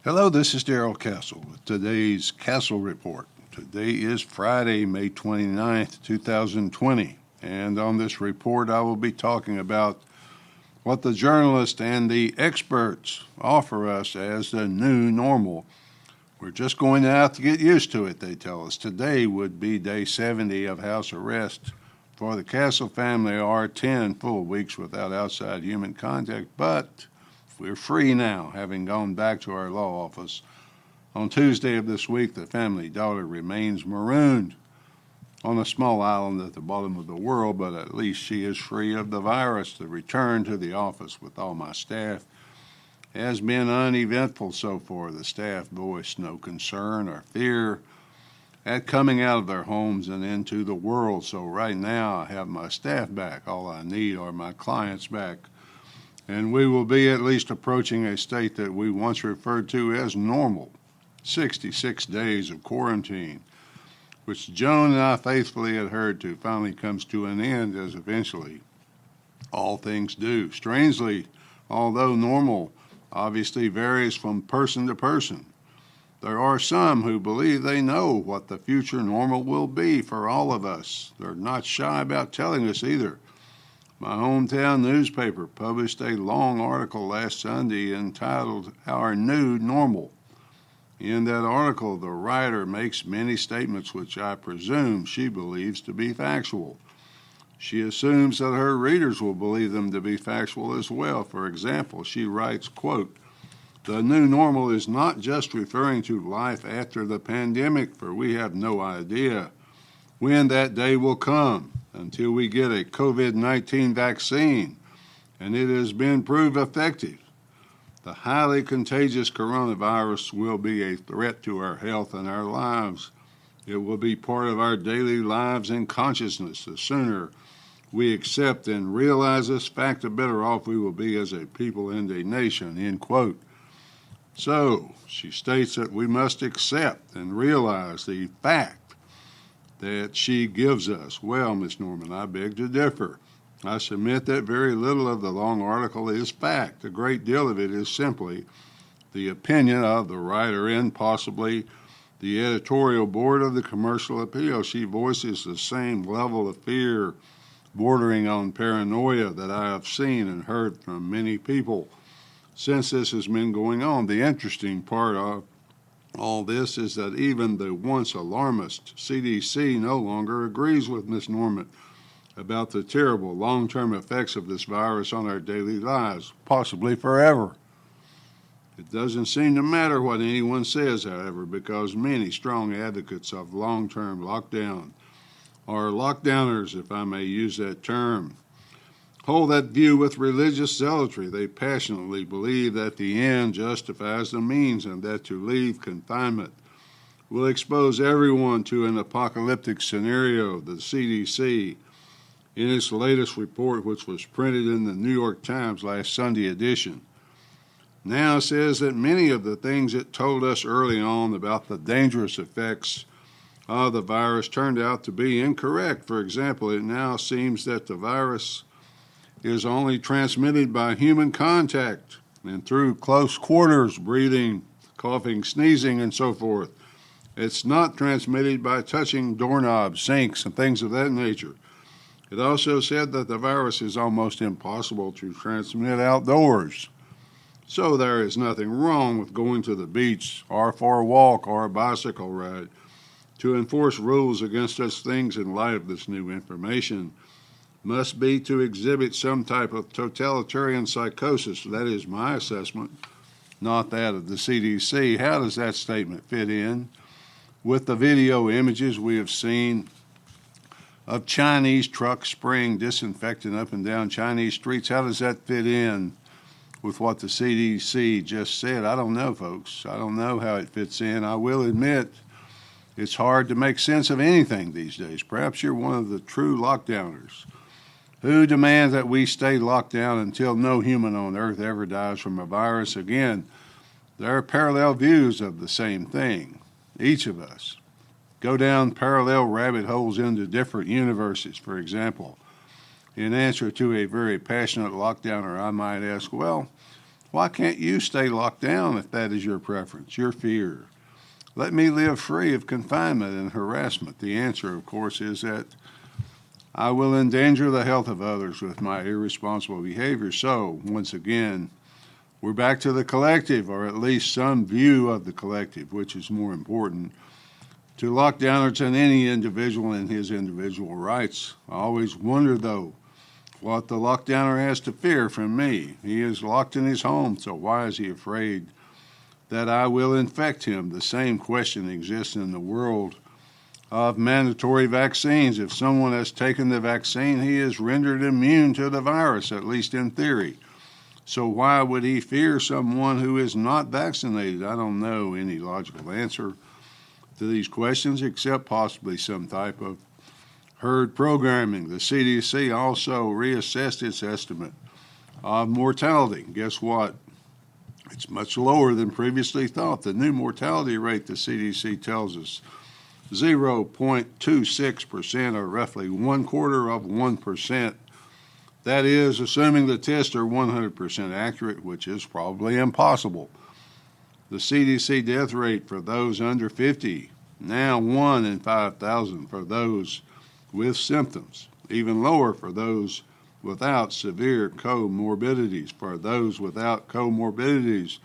Hello, this is Darrell Castle with today's Castle Report. Today is Friday, May 29th, 2020, and on this report I will be talking about what the journalists and the experts offer us as the new normal. We're just going to have to get used to it, they tell us. Today would be day 70 of house arrest for the Castle family, or 10 full weeks without outside human contact, but we're free now, having gone back to our law office. On Tuesday of this week, the family daughter remains marooned on a small island at the bottom of the world, but at least she is free of the virus. The return to the office with all my staff has been uneventful so far. The staff voiced no concern or fear at coming out of their homes and into the world. So right now I have my staff back. All I need are my clients back. And we will be at least approaching a state that we once referred to as normal. 66 days of quarantine, which Joan and I faithfully adhered to, finally comes to an end, as eventually all things do. Strangely, although normal obviously varies from person to person, there are some who believe they know what the future normal will be for all of us. They're not shy about telling us either. My hometown newspaper published a long article last Sunday entitled Our New Normal. In that article, the writer makes many statements which I presume she believes to be factual. She assumes that her readers will believe them to be factual as well. For example, she writes, quote, "The new normal is not just referring to life after the pandemic, for we have no idea when that day will come until we get a COVID-19 vaccine, and it has been proved effective. The highly contagious coronavirus will be a threat to our health and our lives. It will be part of our daily lives and consciousness. The sooner we accept and realize this fact, the better off we will be as a people and a nation," end quote. So she states that we must accept and realize the fact that she gives us. Well, Miss Norman, I beg to differ. I submit that very little of the long article is fact. A great deal of it is simply the opinion of the writer and possibly the editorial board of the Commercial Appeal. She voices the same level of fear bordering on paranoia that I have seen and heard from many people since this has been going on. The interesting part of all this is that even the once alarmist CDC no longer agrees with Ms. Norman about the terrible long-term effects of this virus on our daily lives, possibly forever. It doesn't seem to matter what anyone says, however, because many strong advocates of long-term lockdown, or lockdowners, if I may use that term, hold that view with religious zealotry. They passionately believe that the end justifies the means and that to leave confinement will expose everyone to an apocalyptic scenario. The CDC, in its latest report, which was printed in the New York Times last Sunday edition, now says that many of the things it told us early on about the dangerous effects of the virus turned out to be incorrect. For example, it now seems that the virus is only transmitted by human contact and through close quarters, breathing, coughing, sneezing, and so forth. It's not transmitted by touching doorknobs, sinks, and things of that nature. It also said that the virus is almost impossible to transmit outdoors. So there is nothing wrong with going to the beach or for a walk or a bicycle ride. To enforce rules against such things in light of this new information must be to exhibit some type of totalitarian psychosis. That is my assessment, not that of the CDC. How does that statement fit in with the video images we have seen of Chinese trucks spraying disinfectant up and down Chinese streets? How does that fit in with what the CDC just said? I don't know, folks. I don't know how it fits in. I will admit it's hard to make sense of anything these days. Perhaps you're one of the true lockdowners who demand that we stay locked down until no human on earth ever dies from a virus. Again, there are parallel views of the same thing. Each of us go down parallel rabbit holes into different universes. For example, in answer to a very passionate lockdowner, I might ask, well, Why can't you stay locked down if that is your preference, your fear? Let me live free of confinement and harassment. The answer, of course, is that I will endanger the health of others with my irresponsible behavior. So, once again, we're back to the collective, or at least some view of the collective, which is more important to lockdowners than any individual in his individual rights. I always wonder, though, what the lockdowner has to fear from me. He is locked in his home, so why is he afraid that I will infect him? The same question exists in the world of mandatory vaccines. If someone has taken the vaccine, he is rendered immune to the virus, at least in theory. So why would he fear someone who is not vaccinated? I don't know any logical answer to these questions except possibly some type of herd programming. The CDC also reassessed its estimate of mortality. Guess what? It's much lower than previously thought. The new mortality rate, the CDC tells us, 0.26%, or roughly 1/4%. That is, assuming the tests are 100% accurate, which is probably impossible. The CDC death rate for those under 50, now 1 in 5,000 for those with symptoms, even lower for those without severe comorbidities. For those without comorbidities,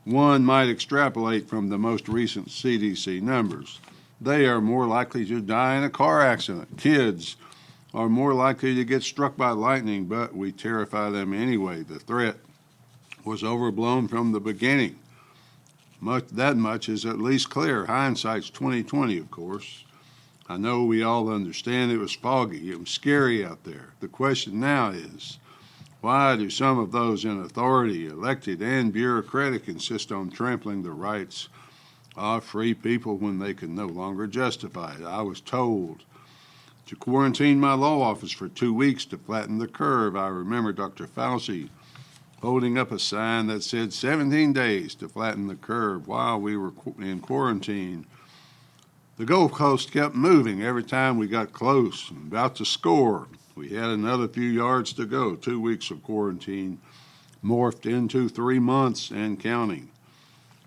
one might extrapolate from the most recent CDC numbers. They are more likely to die in a car accident. Kids are more likely to get struck by lightning, but we terrify them anyway. The threat was overblown from the beginning. That much is at least clear. Hindsight's 20/20, of course. I know we all understand it was foggy. It was scary out there. The question now is, why do some of those in authority, elected and bureaucratic, insist on trampling the rights of free people when they can no longer justify it? I was told to quarantine my law office for 2 weeks to flatten the curve. I remember Dr. Fauci holding up a sign that said 17 days to flatten the curve while we were in quarantine. The goalpost kept moving every time we got close and about to score. We had another few yards to go. 2 weeks of quarantine morphed into 3 months and counting.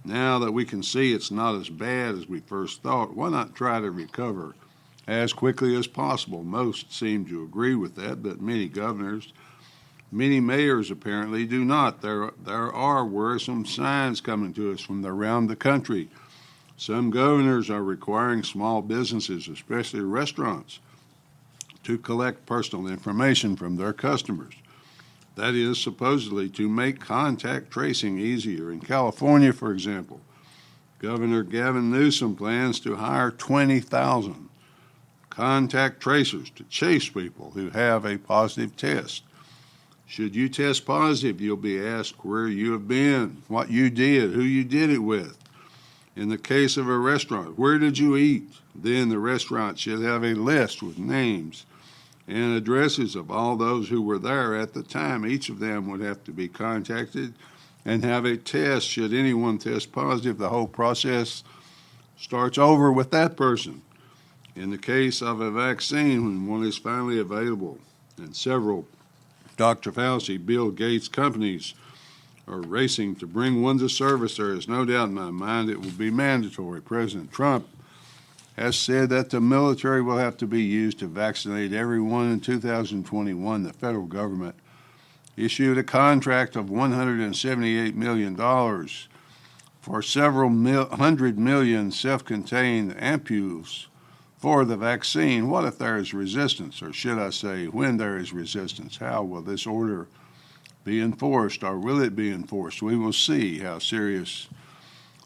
Now that we can see it's not as bad as we first thought, why not try to recover as quickly as possible? Most seem to agree with that, but many governors, many mayors apparently do not. There are worrisome signs coming to us from around the country. Some governors are requiring small businesses, especially restaurants, to collect personal information from their customers. That is supposedly to make contact tracing easier. In California, for example, Governor Gavin Newsom plans to hire 20,000 contact tracers to chase people who have a positive test. Should you test positive, you'll be asked where you have been, what you did, who you did it with. In the case of a restaurant, where did you eat? Then the restaurant should have a list with names and addresses of all those who were there at the time. Each of them would have to be contacted and have a test. Should anyone test positive, the whole process starts over with that person. In the case of a vaccine, when one is finally available, and several Dr. Fauci, Bill Gates companies are racing to bring one to service, there is no doubt in my mind it will be mandatory. President Trump has said that the military will have to be used to vaccinate everyone in 2021. The federal government issued a contract of $178 million for several hundred million self-contained ampules for the vaccine. What if there is resistance, or should I say, when there is resistance? How will this order be enforced, or will it be enforced? We will see how serious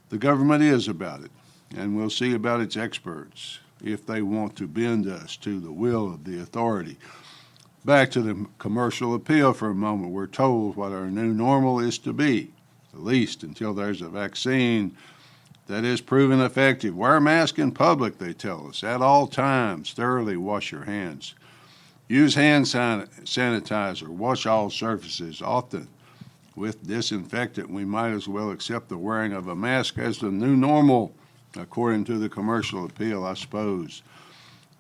the government is about it, and we'll see about its experts if they want to bend us to the will of the authority. Back to the commercial appeal for a moment. We're told what our new normal is to be, at least until there's a vaccine that is proven effective. Wear a mask in public, they tell us, at all times. Thoroughly wash your hands. Use hand sanitizer. Wash all surfaces often with disinfectant. We might as well accept the wearing of a mask as the new normal, according to the commercial appeal. I suppose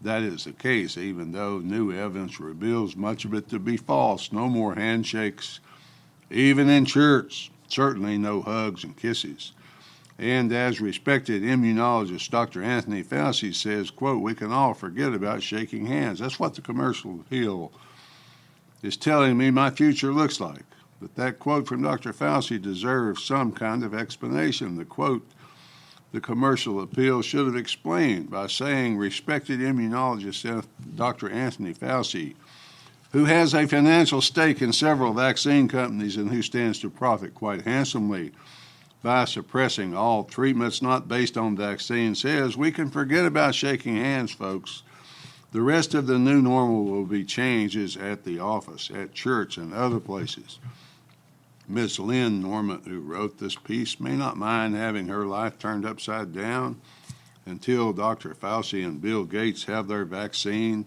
that is the case, even though new evidence reveals much of it to be false. No more handshakes, even in church. certainly no hugs and kisses. And as respected immunologist Dr. Anthony Fauci says, quote, we can all forget about shaking hands. That's what the commercial appeal is telling me my future looks like. But that quote from Dr. Fauci deserves some kind of explanation. The quote, the commercial appeal should have explained by saying respected immunologist Dr. Anthony Fauci, who has a financial stake in several vaccine companies and who stands to profit quite handsomely by suppressing all treatments not based on vaccines, says we can forget about shaking hands, folks. The rest of the new normal will be changes at the office, at church, and other places. Miss Lynn Norman, who wrote this piece, may not mind having her life turned upside down until Dr. Fauci and Bill Gates have their vaccine,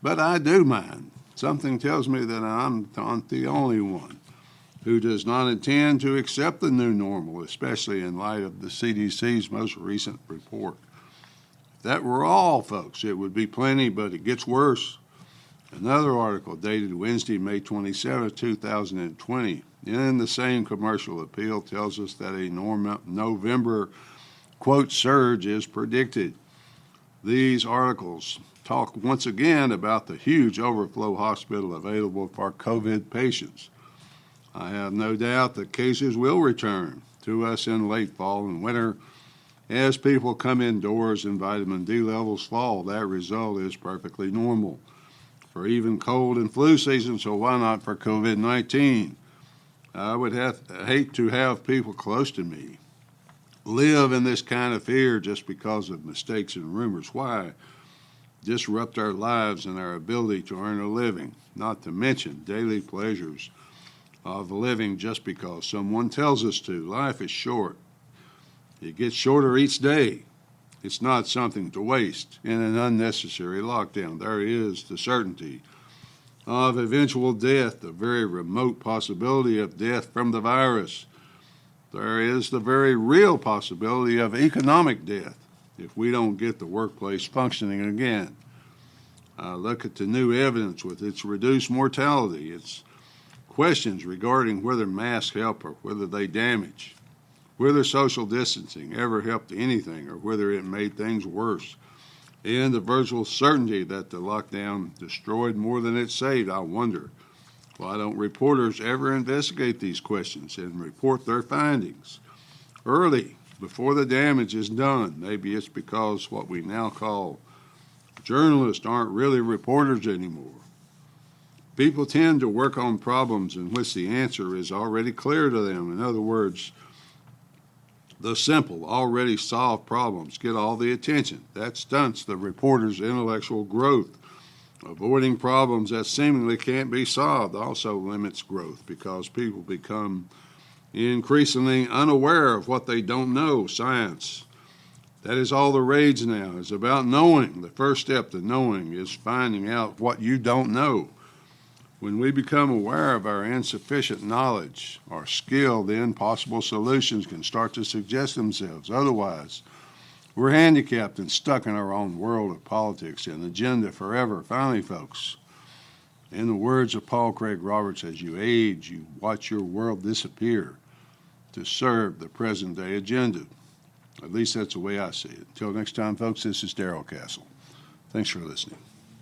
but I do mind. Something tells me that I'm not the only one who does not intend to accept the new normal, especially in light of the CDC's most recent report. If that were all, folks, it would be plenty, but it gets worse. Another article dated Wednesday, May 27, 2020, in the same commercial appeal tells us that a November, quote, surge is predicted. These articles talk once again about the huge overflow hospital available for COVID patients. I have no doubt that cases will return to us in late fall and winter as people come indoors and vitamin D levels fall. That result is perfectly normal for even cold and flu season, so why not for COVID-19? I would hate to have people close to me live in this kind of fear just because of mistakes and rumors. Why? Disrupt our lives and our ability to earn a living, not to mention daily pleasures of living just because someone tells us to. Life is short. It gets shorter each day. It's not something to waste in an unnecessary lockdown. There is the certainty of eventual death, the very remote possibility of death from the virus. There is the very real possibility of economic death if we don't get the workplace functioning again. Look at the new evidence with its reduced mortality, its questions regarding whether masks help or whether they damage, whether social distancing ever helped anything or whether it made things worse, and the virtual certainty that the lockdown destroyed more than it saved. I wonder, why don't reporters ever investigate these questions and report their findings early, before the damage is done? Maybe it's because what we now call journalists aren't really reporters anymore. People tend to work on problems in which the answer is already clear to them. In other words, the simple, already solved problems get all the attention. That stunts the reporter's intellectual growth. Avoiding problems that seemingly can't be solved also limits growth because people become increasingly unaware of what they don't know. Science, that is all the rage now, is about knowing. The first step to knowing is finding out what you don't know. When we become aware of our insufficient knowledge or skill, then possible solutions can start to suggest themselves. Otherwise, we're handicapped and stuck in our own world of politics and agenda forever. Finally, folks, in the words of Paul Craig Roberts, as you age, you watch your world disappear to serve the present-day agenda. At least that's the way I see it. Until next time, folks, this is Darrell Castle. Thanks for listening.